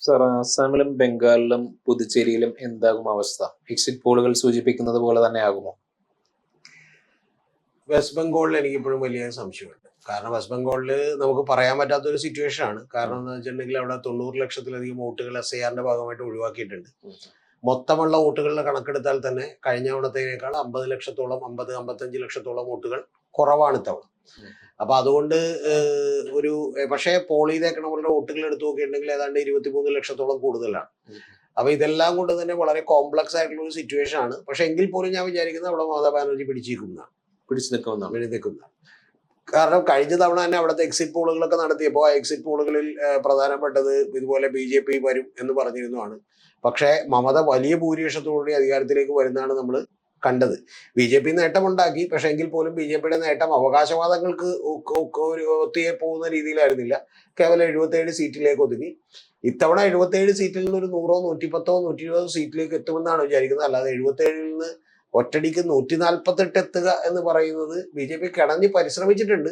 Sir, ആസാമിലും ബംഗാളിലും പുതുച്ചേരിയിലും എന്താകും അവസ്ഥ? എക്സിറ്റ് പോളുകൾ സൂചിപ്പിക്കുന്നത് പോലെ തന്നെ ആകുമോ? വെസ്റ്റ് ബംഗാളിൽ എനിക്കിപ്പോഴും വലിയ സംശയമുണ്ട്. കാരണം വെസ്റ്റ് ബംഗാളിൽ നമുക്ക് പറയാൻ പറ്റാത്തൊരു സിറ്റുവേഷൻ ആണ്. കാരണം എന്ന് വെച്ചിട്ടുണ്ടെങ്കിൽ അവിടെ 90 ലക്ഷത്തിലധികം വോട്ടുകൾ SIRന്റെ ഭാഗമായിട്ട് ഒഴിവാക്കിയിട്ടുണ്ട്. മൊത്തമുള്ള വോട്ടുകളുടെ കണക്കെടുത്താൽ തന്നെ കഴിഞ്ഞ തവണത്തേക്കാൾ 50 ലക്ഷത്തോളം 55 ലക്ഷത്തോളം വോട്ടുകൾ കുറവാണ് ഇത്തവണ. അപ്പൊ അതുകൊണ്ട് പക്ഷേ പോൾ ചെയ്തേക്കണവരുടെ വോട്ടുകൾ എടുത്തു നോക്കിയിട്ടുണ്ടെങ്കിൽ ഏതാണ്ട് 23 ലക്ഷത്തോളം കൂടുതലാണ്. അപ്പൊ ഇതെല്ലാം കൊണ്ട് തന്നെ വളരെ കോംപ്ലക്സ് ആയിട്ടുള്ള ഒരു സിറ്റുവേഷൻ ആണ്. പക്ഷെ എങ്കിൽ പോലും ഞാൻ വിചാരിക്കുന്നത് അവിടെ മമതാ ബാനർജി പിടിച്ചു നിൽക്കുന്ന. കാരണം കഴിഞ്ഞ തവണ തന്നെ അവിടുത്തെ എക്സിറ്റ് പോളുകളൊക്കെ നടത്തിയപ്പോൾ ആ എക്സിറ്റ് പോളുകളിൽ പ്രധാനപ്പെട്ടത് ഇതുപോലെ BJP വരും എന്ന് പറഞ്ഞിരുന്നതാണ്. പക്ഷേ മമത വലിയ ഭൂരിപക്ഷത്തോടുകൂടി അധികാരത്തിലേക്ക് വരുന്നതാണ് നമ്മൾ കണ്ടത്. BJP നേട്ടമുണ്ടാക്കി, പക്ഷെ എങ്കിൽ പോലും BJPയുടെ നേട്ടം അവകാശവാദങ്ങൾക്ക് ഒത്തിയെ പോകുന്ന രീതിയിലായിരുന്നില്ല. കേവലം 77 സീറ്റിലേക്ക് ഒതുങ്ങി. ഇത്തവണ 77 സീറ്റിൽ നിന്ന് ഒരു 100, 110, 120 സീറ്റിലേക്ക് എത്തുമെന്നാണ് വിചാരിക്കുന്നത്. അല്ലാതെ 77 നിന്ന് ഒറ്റടിക്ക് 148 എത്തുക എന്ന് പറയുന്നത് BJP കിടഞ്ഞ് പരിശ്രമിച്ചിട്ടുണ്ട്.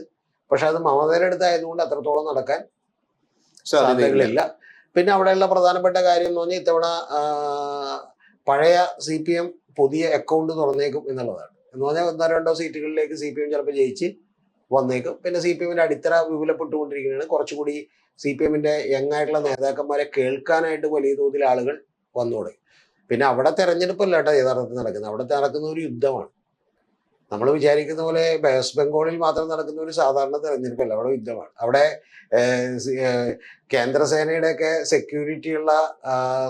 പക്ഷെ അത് മമതയുടെ അടുത്തായതുകൊണ്ട് അത്രത്തോളം നടക്കാൻ സാധ്യതകളില്ല. പിന്നെ അവിടെയുള്ള പ്രധാനപ്പെട്ട കാര്യം എന്ന് പറഞ്ഞാൽ ഇത്തവണ പഴയ CPM പുതിയ അക്കൗണ്ട് തുറന്നേക്കും എന്നുള്ളതാണ്. എന്ന് പറഞ്ഞാൽ 1-2 സീറ്റുകളിലേക്ക് CPM ചിലപ്പോൾ ജയിച്ച് വന്നേക്കും. പിന്നെ CPMന്റെ അടിത്തറ വിപുലപ്പെട്ടുകൊണ്ടിരിക്കുകയാണ്. കുറച്ചുകൂടി CPMന്റെ യങ് ആയിട്ടുള്ള നേതാക്കന്മാരെ കേൾക്കാനായിട്ട് വലിയ തോതിൽ ആളുകൾ വന്നു തുടങ്ങി. പിന്നെ അവിടെ തെരഞ്ഞെടുപ്പല്ല കേട്ടോ യഥാർത്ഥത്തിൽ നടക്കുന്നത്. അവിടെ നടക്കുന്ന ഒരു യുദ്ധമാണ്. നമ്മൾ വിചാരിക്കുന്ന പോലെ വെസ്റ്റ് ബംഗാളിൽ മാത്രം നടക്കുന്ന ഒരു സാധാരണ തെരഞ്ഞെടുപ്പല്ല, അവിടെ യുദ്ധമാണ്. അവിടെ കേന്ദ്രസേനയുടെയൊക്കെ സെക്യൂരിറ്റിയുള്ള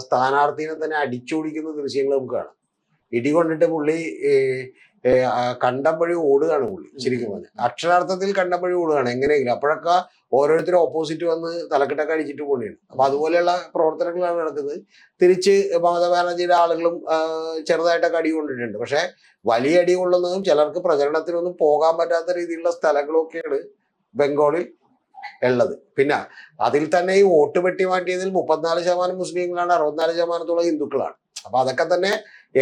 സ്ഥാനാർത്ഥിനെ തന്നെ അടിച്ചോടിക്കുന്ന ദൃശ്യങ്ങൾ നമുക്ക് കാണാം. ഇടികൊണ്ടിട്ട് പുള്ളി കണ്ടം വഴി ഓടുകയാണ് പുള്ളി. ശരിക്കും പറഞ്ഞാൽ അക്ഷരാർത്ഥത്തിൽ കണ്ടം വഴി ഓടുകയാണ് എങ്ങനെയെങ്കിലും. അപ്പോഴൊക്കെ ഓരോരുത്തരും ഓപ്പോസിറ്റ് വന്ന് തലക്കെട്ടൊക്കെ അടിച്ചിട്ട് പോവുകയാണ്. അപ്പൊ അതുപോലെയുള്ള പ്രവർത്തനങ്ങളാണ് നടക്കുന്നത്. തിരിച്ച് മമതാ ബാനർജിയുടെ ആളുകളും ചെറുതായിട്ടൊക്കെ അടി കൊണ്ടിട്ടുണ്ട്. പക്ഷെ വലിയ അടി കൊള്ളുന്നതും ചിലർക്ക് പ്രചരണത്തിനൊന്നും പോകാൻ പറ്റാത്ത രീതിയിലുള്ള സ്ഥലങ്ങളൊക്കെയാണ് ബംഗാളിൽ ഉള്ളത്. പിന്നെ അതിൽ തന്നെ ഈ വോട്ട് വെട്ടി മാറ്റിയതിൽ 34% മുസ്ലിങ്ങളാണ്, 64% ഹിന്ദുക്കളാണ്. അപ്പൊ അതൊക്കെ തന്നെ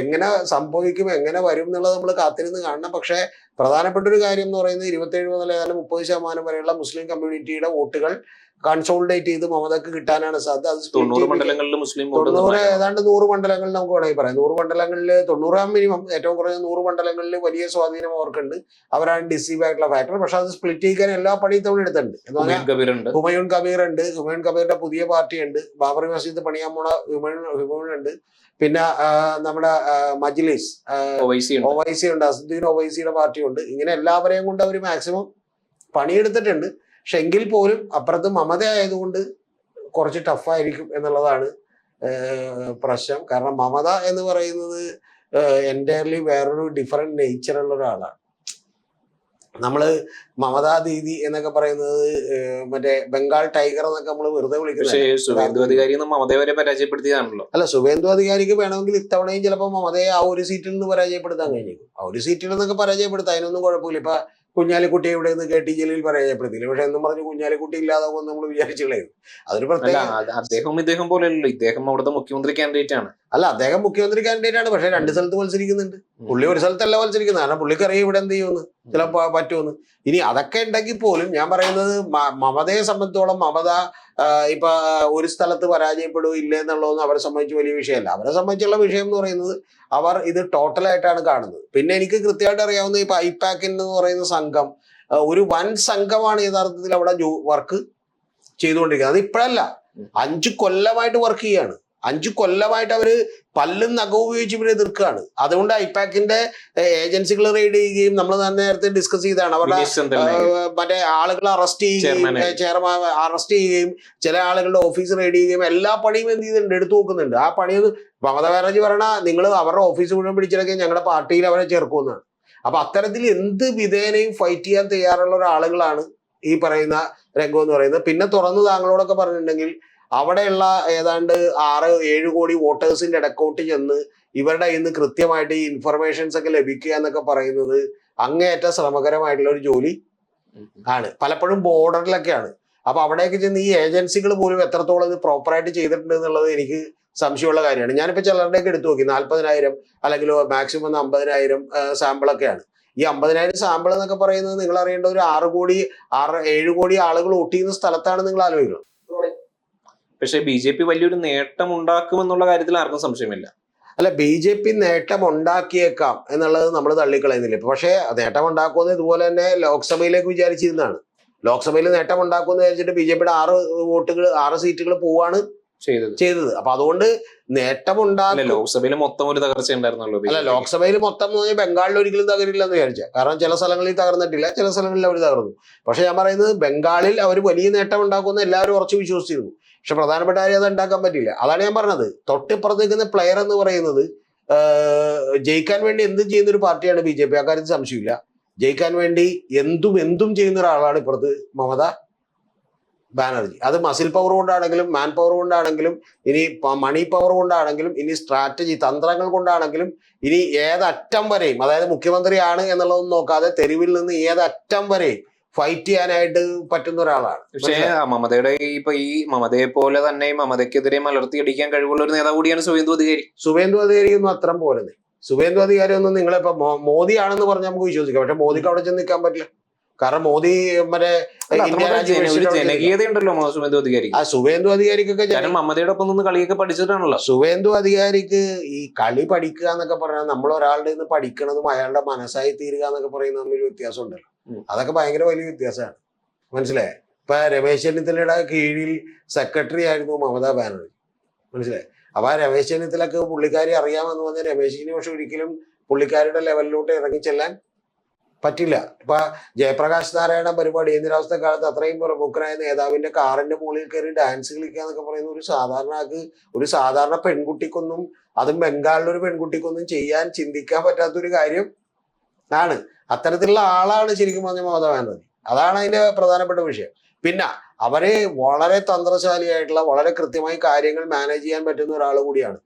എങ്ങനെ സംഭവിക്കും, എങ്ങനെ വരും എന്നുള്ളത് നമ്മൾ കാത്തിരുന്ന് കാണണം. പക്ഷെ പ്രധാനപ്പെട്ട ഒരു കാര്യം എന്ന് പറയുന്നത് 27 മുതൽ ഏതാണ്ട് 30% വരെയുള്ള മുസ്ലിം കമ്മ്യൂണിറ്റിയുടെ വോട്ടുകൾ കൺസോളിഡേറ്റ് ചെയ്ത് മമതക്ക് കിട്ടാനാണ് സാധ്യത. അത് 90 മണ്ഡലങ്ങളിൽ മുസ്ലിം ഏതാണ്ട് 100 മണ്ഡലങ്ങളിൽ നമുക്ക് വേണമെങ്കിൽ പറയാം. 100 മണ്ഡലങ്ങളിൽ 90 മിനിമം ഏറ്റവും കുറഞ്ഞ 100 മണ്ഡലങ്ങളിൽ വലിയ സ്വാധീനം അവർക്കുണ്ട്. അവരാണ് ഡിസീവ് ആയിട്ടുള്ള ഫാക്ടർ. പക്ഷെ അത് സ്പ്ലിറ്റ് ചെയ്യാൻ എല്ലാ പണിയും തവണ എടുത്തിട്ടുണ്ട്. ഹുമയൂൺ കബീർ ഉണ്ട്. ഹുമയൂൺ കബീറിന്റെ പുതിയ പാർട്ടി ഉണ്ട്. ബാബറി മസ്ജിദ് പണിയാൻ പോണ ഹുമയൂൺ ഉണ്ട്. പിന്നെ നമ്മുടെ മജ്ലിസ് ഒവൈസി ഉണ്ട്, അസദുദ്ദീൻ ഒവൈസിയുടെ പാർട്ടി ഉണ്ട്. ഇങ്ങനെ എല്ലാവരെയും കൊണ്ട് അവർ മാക്സിമം പണിയെടുത്തിട്ടുണ്ട്. പക്ഷെ എങ്കിൽ പോലും അപ്പുറത്ത് മമത ആയതുകൊണ്ട് കുറച്ച് ടഫായിരിക്കും എന്നുള്ളതാണ് പ്രശ്നം. കാരണം മമത എന്ന് പറയുന്നത് എൻറ്റയർലി വേറൊരു ഡിഫറെന്റ് നേച്ചറുള്ള ഒരാളാണ്. നമ്മള് മമതാ ദീദി എന്നൊക്കെ പറയുന്നത് മറ്റേ ബംഗാൾ ടൈഗർ എന്നൊക്കെ നമ്മൾ വെറുതെ വിളിക്കുന്നത്. മമതയെ വരെ പരാജയപ്പെടുത്തിയതാണല്ലോ. അല്ല, സുവേന്ദു അധികാരിക്ക് വേണമെങ്കിൽ ഇത്തവണയും ചിലപ്പോൾ മമതയെ ആ ഒരു സീറ്റിൽ നിന്ന് പരാജയപ്പെടുത്താൻ കഴിഞ്ഞേക്കും. ആ ഒരു സീറ്റിൽ നിന്നൊക്കെ പരാജയപ്പെടുത്താൻ അതിനൊന്നും കുഴപ്പമില്ല. ഇപ്പൊ കുഞ്ഞാലിക്കുട്ടി ഇവിടെ നിന്ന് KT ജലീൽ പരാജയപ്പെടുത്തിയില്ല. പക്ഷെ എന്നും പറഞ്ഞ് കുഞ്ഞാലിക്കുട്ടി ഇല്ലാതാവും നമ്മൾ വിചാരിച്ചു കളയും. അതൊരു പ്രത്യേക ഇദ്ദേഹം പോലെയല്ലോ, ഇദ്ദേഹം അവിടുത്തെ മുഖ്യമന്ത്രി കാൻഡിഡേറ്റ് ആണ്. അല്ല, അദ്ദേഹം മുഖ്യമന്ത്രി കാൻഡിഡേറ്റ് ആണ്. പക്ഷെ 2 സ്ഥലത്ത് മത്സരിക്കുന്നുണ്ട്. പുള്ളി ഒരു സ്ഥലത്തല്ല മത്സരിക്കുന്നത്. കാരണം പുള്ളിക്കറിയാം ഇവിടെ എന്ത് ചെയ്യുമെന്ന്, ചിലപ്പോൾ പറ്റുമെന്ന്. ഇനി അതൊക്കെ ഉണ്ടെങ്കിൽ പോലും ഞാൻ പറയുന്നത് മമതയെ സംബന്ധിച്ചോളം മമത ഇപ്പൊ ഒരു സ്ഥലത്ത് പരാജയപ്പെടുകയോ ഇല്ല എന്നുള്ളതൊന്നും അവരെ സംബന്ധിച്ച് വലിയ വിഷയമല്ല. അവരെ സംബന്ധിച്ചുള്ള വിഷയം എന്ന് പറയുന്നത് അവർ ഇത് ടോട്ടലായിട്ടാണ് കാണുന്നത്. പിന്നെ എനിക്ക് കൃത്യമായിട്ട് അറിയാവുന്ന ഇപ്പൊ ഐപാക് എന്ന് പറയുന്ന സംഘം ഒരു വൻ സംഘമാണ് യഥാർത്ഥത്തിൽ അവിടെ വർക്ക് ചെയ്തുകൊണ്ടിരിക്കുന്നത്. അത് ഇപ്പോഴല്ല, 5 കൊല്ലമായിട്ട് വർക്ക് ചെയ്യാണ്. 5 കൊല്ലമായിട്ട് അവര് പല്ലും നഖവും ഉപയോഗിച്ച് ഇവരെ എതിർക്കുകയാണ്. അതുകൊണ്ട് ഐപാക്കിന്റെ ഏജൻസികൾ റെയ്ഡ് ചെയ്യുകയും നമ്മൾ നേരത്തെ ഡിസ്കസ് ചെയ്തതാണ്. അവരുടെ മറ്റേ ആളുകളെ അറസ്റ്റ് ചെയ്യുകയും ചെയർമാൻ അറസ്റ്റ് ചെയ്യുകയും ചില ആളുകളുടെ ഓഫീസ് റെയ്ഡ് ചെയ്യുകയും എല്ലാ പണിയും എന്ത് ചെയ്തിട്ടുണ്ട്, എടുത്തു നോക്കുന്നുണ്ട്. ആ പണി മമതാ ബാനർജി പറയണ നിങ്ങൾ അവരുടെ ഓഫീസ് മുഴുവൻ പിടിച്ചെടുക്കുകയും ഞങ്ങളുടെ പാർട്ടിയിൽ അവരെ ചേർക്കുമെന്നാണ്. അപ്പൊ അത്തരത്തിൽ എന്ത് വിധേനയും ഫൈറ്റ് ചെയ്യാൻ തയ്യാറുള്ള ഒരാളുകളാണ് ഈ പറയുന്ന രംഗം എന്ന് പറയുന്നത്. പിന്നെ തുറന്ന് താങ്കളോടൊക്കെ പറഞ്ഞിട്ടുണ്ടെങ്കിൽ അവിടെയുള്ള ഏതാണ്ട് 6-7 കോടി വോട്ടേഴ്സിന്റെ ഇടക്കോട്ട് ചെന്ന് ഇവരുടെ ഇന്ന് കൃത്യമായിട്ട് ഈ ഇൻഫർമേഷൻസ് ഒക്കെ ലഭിക്കുക എന്നൊക്കെ പറയുന്നത് അങ്ങേയറ്റ ശ്രമകരമായിട്ടുള്ള ഒരു ജോലി ആണ്. പലപ്പോഴും ബോർഡറിലൊക്കെയാണ്. അപ്പൊ അവിടേക്ക് ചെന്ന് ഈ ഏജൻസികൾ പോലും എത്രത്തോളം ഇത് പ്രോപ്പറായിട്ട് ചെയ്തിട്ടുണ്ട് എന്നുള്ളത് എനിക്ക് സംശയമുള്ള കാര്യമാണ്. ഞാനിപ്പോ ചിലരുടെയൊക്കെ എടുത്തു നോക്കി 40,000 അല്ലെങ്കിൽ മാക്സിമം 50,000 സാമ്പിളൊക്കെയാണ്. ഈ 50,000 സാമ്പിൾ എന്നൊക്കെ പറയുന്നത് നിങ്ങൾ അറിയേണ്ട ഒരു 6-7 കോടി ആളുകൾ വോട്ട് ചെയ്യുന്ന സ്ഥലത്താണ് നിങ്ങൾ ആലോചിക്കണം. പക്ഷെ BJP വലിയൊരു നേട്ടം ഉണ്ടാക്കുമെന്നുള്ള കാര്യത്തിൽ ആർക്കും സംശയമില്ല. അല്ല, BJP നേട്ടം ഉണ്ടാക്കിയേക്കാം എന്നുള്ളത് നമ്മൾ തള്ളിക്കളയുന്നില്ല. പക്ഷേ നേട്ടം ഉണ്ടാക്കുമെന്ന് ഇതുപോലെ തന്നെ ലോക്സഭയിലേക്ക് വിചാരിച്ചിരുന്നതാണ്. ലോക്സഭയിൽ നേട്ടം ഉണ്ടാക്കുമെന്ന് വിചാരിച്ചിട്ട് BJPയുടെ 6 സീറ്റുകൾ പോവാണ് ചെയ്തത്. അപ്പൊ അതുകൊണ്ട് നേട്ടം ഉണ്ടാക്കും. ലോക്സഭയിൽ മൊത്തം ഒരു തകർച്ച ഉണ്ടായിരുന്നല്ലോ. അല്ല, ലോക്സഭയിൽ മൊത്തം എന്ന് പറഞ്ഞാൽ ബംഗാളിൽ ഒരിക്കലും തകരില്ല എന്ന് വിചാരിച്ച. കാരണം ചില സ്ഥലങ്ങളിൽ തകർന്നിട്ടില്ല, ചില സ്ഥലങ്ങളിൽ അവർ തകർന്നു. പക്ഷെ ഞാൻ പറയുന്നത് ബംഗാളിൽ അവർ വലിയ നേട്ടം ഉണ്ടാക്കുമെന്ന് എല്ലാവരും ഉറച്ചു വിശ്വസിച്ചിരുന്നു. പക്ഷെ പ്രധാനപ്പെട്ട കാര്യം അത് ഉണ്ടാക്കാൻ പറ്റില്ല. അതാണ് ഞാൻ പറഞ്ഞത്. തൊട്ടിപ്പുറത്ത് നിൽക്കുന്ന പ്ലെയർ എന്ന് പറയുന്നത് ജയിക്കാൻ വേണ്ടി എന്തും ചെയ്യുന്ന ഒരു പാർട്ടിയാണ് BJP. ആ കാര്യത്തിൽ സംശയമില്ല. ജയിക്കാൻ വേണ്ടി എന്തും ചെയ്യുന്ന ഒരാളാണ് ഇപ്പുറത്ത് മമതാ ബാനർജി. അത് മസിൽ പവർ കൊണ്ടാണെങ്കിലും മാൻ പവർ കൊണ്ടാണെങ്കിലും ഇനി മണി പവർ കൊണ്ടാണെങ്കിലും ഇനി സ്ട്രാറ്റജി തന്ത്രങ്ങൾ കൊണ്ടാണെങ്കിലും ഇനി ഏതറ്റം വരെയും, അതായത് മുഖ്യമന്ത്രിയാണ് എന്നുള്ളതൊന്നും നോക്കാതെ തെരുവിൽ നിന്ന് ഏതറ്റം വരെയും ഫൈറ്റ് ചെയ്യാനായിട്ട് പറ്റുന്ന ഒരാളാണ്. പക്ഷേ മമതയുടെ ഈ മമതയെ പോലെ തന്നെ മമതയ്ക്കെതിരെ മലർത്തിയടിക്കാൻ കഴിവുള്ള ഒരു നേതാവ് കൂടിയാണ് സുവേന്ദു അധികാരി. സുവേന്ദു അധികാരി ഒന്നും അത്രം പോലെ. സുവേന്ദു അധികാരി ഒന്നും നിങ്ങളിപ്പോ മോദിയാണെന്ന് പറഞ്ഞാൽ നമുക്ക് വിശ്വസിക്കാം. പക്ഷെ മോദിക്ക് അവിടെ ചെന്ന് നിൽക്കാൻ പറ്റില്ല. കാരണം മോദി മറ്റേ ജനകീയത ഉണ്ടല്ലോ സുവേന്ദു അധികാരി. ആ സുവേന്ദു അധികാരിക്കൊക്കെ മമതയുടെ ഒപ്പം നിന്ന് കളിയൊക്കെ പഠിച്ചിട്ടാണല്ലോ. സുവേന്ദു അധികാരിക്ക് ഈ കളി പഠിക്കുക എന്നൊക്കെ പറഞ്ഞാൽ നമ്മൾ ഒരാളുടെ നിന്ന് പഠിക്കണതും അയാളുടെ മനസ്സായി തീരുക എന്നൊക്കെ പറയുന്ന തമ്മിൽ വ്യത്യാസം ഉണ്ടല്ലോ. അതൊക്കെ ഭയങ്കര വലിയ വ്യത്യാസമാണ്. മനസ്സിലായേ? ഇപ്പൊ രമേശ് ചെന്നിത്തലയുടെ കീഴിൽ സെക്രട്ടറി ആയിരുന്നു മമതാ ബാനർജി. മനസ്സിലായി? അപ്പൊ ആ രമേശ് ചെന്നിത്തലക്ക് പുള്ളിക്കാരി അറിയാമെന്ന് പറഞ്ഞാൽ രമേശിന് പക്ഷെ ഒരിക്കലും പുള്ളിക്കാരുടെ ലെവലിലോട്ട് ഇറങ്ങിച്ചെല്ലാൻ പറ്റില്ല. ഇപ്പൊ ജയപ്രകാശ് നാരായണ പരിപാടി അടിയന്തരാവസ്ഥ കാലത്ത് അത്രയും പ്രമുഖനായ നേതാവിന്റെ കാറിന്റെ മുകളിൽ കയറി ഡാൻസ് കളിക്കുക എന്നൊക്കെ പറയുന്ന ഒരു സാധാരണ പെൺകുട്ടിക്കൊന്നും, അതും ബംഗാളിലൊരു പെൺകുട്ടിക്കൊന്നും ചെയ്യാൻ ചിന്തിക്കാൻ പറ്റാത്തൊരു കാര്യം ആണ്. അത്തരത്തിലുള്ള ആളാണ് ശരിക്കും പറഞ്ഞ മമതാ ബാനർജി. അതാണ് അതിന്റെ പ്രധാനപ്പെട്ട വിഷയം. പിന്നെ അവരെ വളരെ തന്ത്രശാലിയായിട്ടുള്ള, വളരെ കൃത്യമായി കാര്യങ്ങൾ മാനേജ് ചെയ്യാൻ പറ്റുന്ന ഒരാൾ കൂടിയാണ്.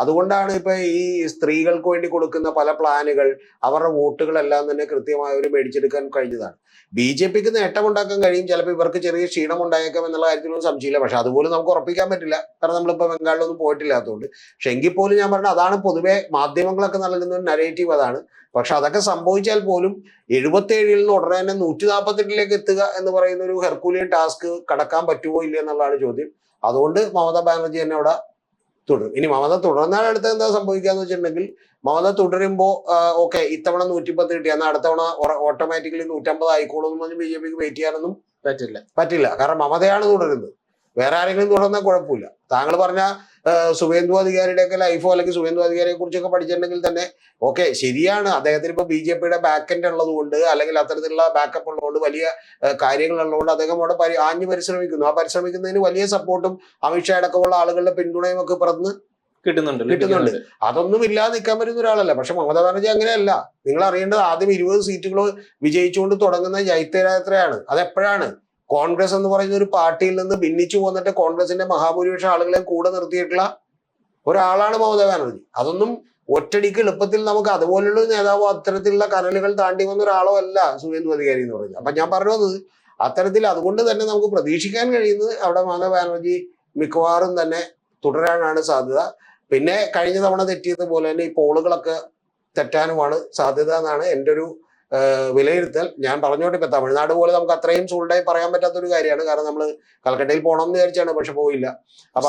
അതുകൊണ്ടാണ് ഇപ്പൊ ഈ സ്ത്രീകൾക്ക് വേണ്ടി കൊടുക്കുന്ന പല പ്ലാനുകൾ, അവരുടെ വോട്ടുകളെല്ലാം തന്നെ കൃത്യമായി അവർ മേടിച്ചെടുക്കാൻ കഴിഞ്ഞതാണ്. BJPക്ക് നേട്ടമുണ്ടാക്കാൻ കഴിയും. ചിലപ്പോൾ ഇവർക്ക് ചെറിയ ക്ഷീണം ഉണ്ടായേക്കാം എന്നുള്ള കാര്യത്തിലൊന്നും സംശയമില്ല. പക്ഷെ അതുപോലും നമുക്ക് ഉറപ്പിക്കാൻ പറ്റില്ല. കാരണം നമ്മളിപ്പോൾ ബംഗാളിലൊന്നും പോയിട്ടില്ലാത്തതുകൊണ്ട്. പക്ഷെ എങ്കിൽ പോലും ഞാൻ പറഞ്ഞത് അതാണ് പൊതുവെ മാധ്യമങ്ങളൊക്കെ നൽകുന്ന ഒരു നരേറ്റീവ് അതാണ്. പക്ഷെ അതൊക്കെ സംഭവിച്ചാൽ പോലും 77 നിന്ന് ഉടനെ തന്നെ 148 എത്തുക എന്ന് പറയുന്ന ഒരു ഹെർക്കുലിയൻ ടാസ്ക് കടക്കാൻ പറ്റുമോ ഇല്ല എന്നുള്ളതാണ് ചോദ്യം. അതുകൊണ്ട് മമതാ ബാനർജി തന്നെ അവിടെ തുടരും. ഇനി മമത തുടർന്നാൽ അടുത്ത എന്താ സംഭവിക്കാന്ന് വെച്ചിട്ടുണ്ടെങ്കിൽ, മമത തുടരുമ്പോൾ ഓക്കെ ഇത്തവണ 110 കിട്ടി, എന്നാൽ അടുത്ത തവണ ഓട്ടോമാറ്റിക്കലി 150 ആയിക്കോളും എന്ന് പറഞ്ഞ് BJPക്ക് വെയിറ്റ് ചെയ്യാനൊന്നും പറ്റില്ല. കാരണം മമതയാണ് തുടരുന്നത്. വേറെ ആരെങ്കിലും തുടർന്നാൽ കുഴപ്പമില്ല. താങ്കൾ പറഞ്ഞ സുവേന്ദു അധികാരിയുടെ ഒക്കെ ലൈഫോ അല്ലെങ്കിൽ സുവേന്ദു അധികാരിയെ കുറിച്ചൊക്കെ പഠിച്ചിട്ടുണ്ടെങ്കിൽ തന്നെ ഓക്കെ ശരിയാണ്. അദ്ദേഹത്തിന് ഇപ്പൊ BJPയുടെ ബാക്ക് ഉള്ളത് കൊണ്ട്, അല്ലെങ്കിൽ അത്തരത്തിലുള്ള ബാക്കപ്പ് ഉള്ളതുകൊണ്ട്, വലിയ കാര്യങ്ങളുള്ളതുകൊണ്ട് അദ്ദേഹം അവിടെ ആഞ്ഞു പരിശ്രമിക്കുന്നു. ആ പരിശ്രമിക്കുന്നതിന് വലിയ സപ്പോർട്ടും അമിത്ഷാ അടക്കമുള്ള ആളുകളുടെ പിന്തുണയും ഒക്കെ പുറത്ത് കിട്ടുന്നുണ്ട്. അതൊന്നും ഇല്ലാതെ നിൽക്കാൻ പറ്റുന്ന ഒരാളല്ല. പക്ഷെ മമതാ ബാനർജി അങ്ങനെയല്ല. നിങ്ങൾ അറിയേണ്ടത് ആദ്യം 20 സീറ്റുകൾ വിജയിച്ചുകൊണ്ട് തുടങ്ങുന്ന ജൈത്യയാത്രയാണ്. അതെപ്പോഴാണ്? കോൺഗ്രസ് എന്ന് പറയുന്ന ഒരു പാർട്ടിയിൽ നിന്ന് ഭിന്നിച്ചു പോന്നിട്ട് കോൺഗ്രസിന്റെ മഹാഭൂരിപക്ഷം ആളുകളെയും കൂടെ നിർത്തിയിട്ടുള്ള ഒരാളാണ് മമതാ ബാനർജി. അതൊന്നും ഒറ്റടിക്ക് എളുപ്പത്തിൽ നമുക്ക് അതുപോലുള്ള നേതാവോ അത്തരത്തിലുള്ള കനലുകൾ താണ്ടി വന്ന ഒരാളോ അല്ല സുവേന്ദു അധികാരി എന്ന് പറയുന്നത്. അപ്പൊ ഞാൻ പറഞ്ഞു വന്നത് അത്തരത്തിൽ അതുകൊണ്ട് തന്നെ നമുക്ക് പ്രതീക്ഷിക്കാൻ കഴിയുന്നത് അവിടെ മമതാ ബാനർജി മിക്കവാറും തന്നെ തുടരാനാണ് സാധ്യത. പിന്നെ കഴിഞ്ഞ തവണ തെറ്റിയതുപോലെ തന്നെ ഈ പോളുകളൊക്കെ തെറ്റാനുമാണ് സാധ്യത എന്നാണ് എൻ്റെ ഒരു വിലയിരുത്തൽ. ഞാൻ പറഞ്ഞോട്ടെ, ഇപ്പൊ തമിഴ്നാട് പോലെ നമുക്ക് അത്രയും സൂൾഡായി പറയാൻ പറ്റാത്തൊരു കാര്യമാണ്. കാരണം നമ്മൾ കൽക്കട്ടയിൽ പോകണം എന്ന് വിചാരിച്ചാണ്, പക്ഷെ പോയില്ല. അപ്പൊ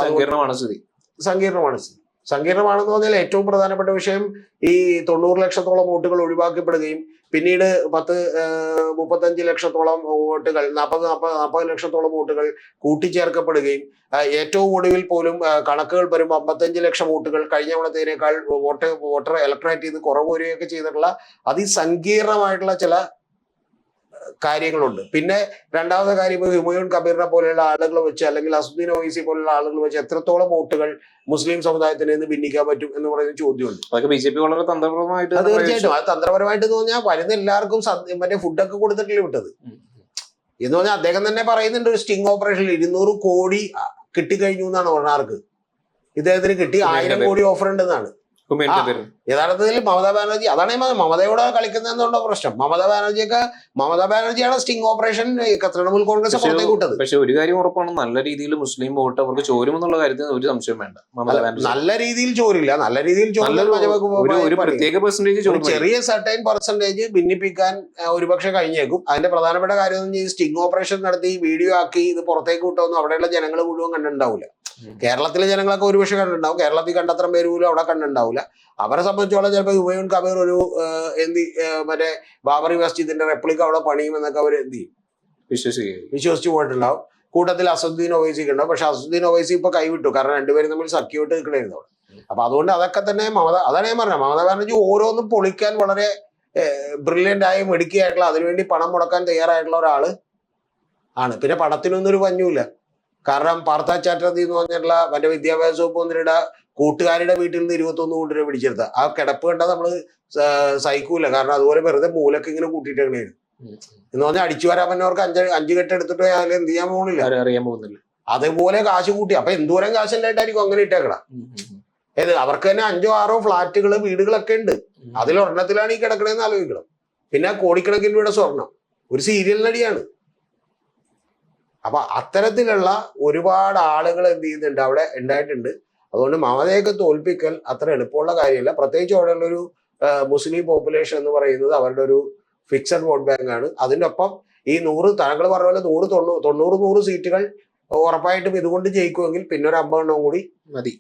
സങ്കീർണമാണെന്ന് പറഞ്ഞാൽ ഏറ്റവും പ്രധാനപ്പെട്ട വിഷയം ഈ 90 ലക്ഷത്തോളം വോട്ടുകൾ ഒഴിവാക്കപ്പെടുകയും പിന്നീട് 35 ലക്ഷത്തോളം വോട്ടുകൾ 40 ലക്ഷത്തോളം വോട്ടുകൾ കൂട്ടിച്ചേർക്കപ്പെടുകയും ഏറ്റവും ഒടുവിൽ പോലും കണക്കുകൾ വരുമ്പോൾ 55 ലക്ഷം വോട്ടുകൾ കഴിഞ്ഞ തവണത്തേനേക്കാൾ വോട്ടർ ഇലക്ട്രേറ്റ് ചെയ്ത് കുറവ് വരികയൊക്കെ ചെയ്തിട്ടുള്ള അതിസങ്കീർണമായിട്ടുള്ള ചില കാര്യങ്ങളുണ്ട്. പിന്നെ രണ്ടാമത്തെ കാര്യം, ഇപ്പോൾ ഹുമയൂൺ കബീറിനെ പോലെയുള്ള ആളുകൾ വെച്ച്, അല്ലെങ്കിൽ അസുദ്ദീൻ ഒവൈസി പോലുള്ള ആളുകൾ വെച്ച് എത്രത്തോളം വോട്ടുകൾ മുസ്ലിം സമുദായത്തിൽ നിന്ന് ഭിന്നിക്കാൻ പറ്റും എന്ന് പറയുന്ന ചോദ്യമുണ്ട്. വളരെ തന്ത്രപരമായിട്ട്, തീർച്ചയായിട്ടും അത് തന്ത്രപരമായിട്ട് എന്ന് പറഞ്ഞാൽ വരുന്ന എല്ലാവർക്കും മറ്റേ ഫുഡൊക്കെ കൊടുത്തിട്ടില്ല വിട്ടത് എന്ന് പറഞ്ഞാൽ അദ്ദേഹം തന്നെ പറയുന്നുണ്ട് ഒരു സ്റ്റിംഗ് ഓപ്പറേഷനിൽ 200 കോടി കിട്ടിക്കഴിഞ്ഞു എന്നാണ് ഒരാൾക്ക്. ഇദ്ദേഹത്തിന് കിട്ടി 1000 കോടി ഓഫർ ഉണ്ടെന്നാണ്. ഹുമയുടെ പേര് യഥാർത്ഥത്തിൽ മമതാ ബാനർജി അതാണ് മമതയോട് കളിക്കുന്നതെന്നുള്ള പ്രശ്നം. മമതാ ബാനർജിയാണ് സ്റ്റിംഗ് ഓപ്പറേഷൻ തൃണമൂൽ കോൺഗ്രസ് പുറത്തേക്ക് വിട്ടത്. പക്ഷെ ഒരു കാര്യം ഉറപ്പാണ്, നല്ല രീതിയിൽ മുസ്ലിം വോട്ട് അവർക്ക് ചോരുമെന്നുള്ള കാര്യത്തിൽ ഒരു സംശയം വേണ്ട. മമതാ ബാനർജി നല്ല രീതിയിൽ ചോരില്ല, നല്ല രീതിയിൽ ഒരു പ്രത്യേക പെർസെന്റേജ് ചെറിയ സർട്ടൈൻ പെർസെന്റേജ് ഭിന്നിപ്പിക്കാൻ ഒരുപക്ഷെ കഴിഞ്ഞേക്കും. അതിന്റെ പ്രധാനപ്പെട്ട കാര്യം എന്ന് പറഞ്ഞാൽ സ്റ്റിംഗ് ഓപ്പറേഷൻ നടത്തി വീഡിയോ ആക്കി ഇത് പുറത്തേക്ക് വിട്ടൊന്നും അവിടെയുള്ള ജനങ്ങൾ മുഴുവൻ കണ്ടിട്ടുണ്ടാവില്ല. കേരളത്തിലെ ജനങ്ങളൊക്കെ ഒരുപക്ഷെ കണ്ടിട്ടുണ്ടാവും, കേരളത്തിൽ കണ്ടത്ര പേര് പോലും അവിടെ കണ്ടിട്ടുണ്ടാവില്ല. അവരെ സംബന്ധിച്ചോളം ചിലപ്പോൾ ഹുമയൂൺ കബീർ ഒരു മറ്റേ ബാബറി മസ്ജിദിന്റെ റെപ്ലിക്ക അവിടെ പണിയുമെന്നൊക്കെ അവർ എന്ത് ചെയ്യും, വിശ്വസിച്ചു പോയിട്ടുണ്ടാവും. കൂട്ടത്തിൽ അസദുദ്ദീൻ ഒവൈസിക്ക് ഉണ്ടാവും. പക്ഷെ അസദുദ്ദീൻ ഒവൈസി ഇപ്പൊ കൈവിട്ടു, കാരണം രണ്ടുപേരും തമ്മിൽ സഖ്യമായിട്ട് നിൽക്കണായിരുന്നു അവിടെ. അപ്പൊ അതുകൊണ്ട് അതൊക്കെ തന്നെ അതാണ് ഞാൻ പറഞ്ഞത്, മമതാ ബാനർജി ഓരോന്നും പൊളിക്കാൻ വളരെ ബ്രില്യൻ്റ് ആയി മിടുക്കിയായിട്ടുള്ള, അതിനുവേണ്ടി പണം മുടക്കാൻ തയ്യാറായിട്ടുള്ള ഒരാള് ആണ്. പിന്നെ പണത്തിനൊന്നും ഒരു പഞ്ഞുമില്ല. കാരണം പാർത്ഥ ചാറ്റർജി എന്ന് പറഞ്ഞിട്ടുള്ള മറ്റേ വിദ്യാഭ്യാസ വകുപ്പ് മന്ത്രിയുടെ കൂട്ടുകാരുടെ വീട്ടിൽ നിന്ന് 21 കോടി രൂപ പിടിച്ചെടുത്ത ആ കിടപ്പ് കണ്ടാൽ നമ്മള് സഹിക്കൂല. കാരണം അതുപോലെ വെറുതെ മൂലൊക്കെ ഇങ്ങനെ കൂട്ടിയിട്ടാണ് എന്ന് പറഞ്ഞാൽ അടിച്ചു വരാൻ പറ്റുന്നവർക്ക് അഞ്ച് കെട്ട് എടുത്തിട്ട് അതിൽ എന്ത് ചെയ്യാൻ പോകുന്നില്ല. അതേപോലെ കാശ് കൂട്ടി. അപ്പൊ എന്തോരം കാശുണ്ടായിട്ടായിരിക്കും അങ്ങനെ ഇട്ടേക്കട. അവർക്ക് തന്നെ 5 or 6 ഫ്ലാറ്റുകള് വീടുകളൊക്കെ ഉണ്ട്. അതിലൊരെണ്ണത്തിലാണ് ഈ കിടക്കണേന്ന് ആലോചിക്കണം. പിന്നെ കോടിക്കണക്കിന് രൂപയുടെ സ്വർണം, ഒരു സീരിയൽ നടിയാണ്. അപ്പൊ അത്തരത്തിലുള്ള ഒരുപാട് ആളുകൾ എന്ത് ചെയ്യുന്നുണ്ട് അവിടെ ഉണ്ടായിട്ടുണ്ട്. അതുകൊണ്ട് മമതയൊക്കെ തോൽപ്പിക്കൽ അത്ര എളുപ്പമുള്ള കാര്യമല്ല. പ്രത്യേകിച്ച് അവിടെയുള്ള ഒരു മുസ്ലിം പോപ്പുലേഷൻ എന്ന് പറയുന്നത് അവരുടെ ഒരു ഫിക്സഡ് വോട്ട് ബാങ്ക് ആണ്. അതിൻ്റെ ഒപ്പം ഈ 100 താങ്കൾ പറഞ്ഞ പോലെ 100 90 100 സീറ്റുകൾ ഉറപ്പായിട്ടും ഇതുകൊണ്ട് ജയിക്കുമെങ്കിൽ പിന്നെ ഒരു 50 എണ്ണം കൂടി മതി.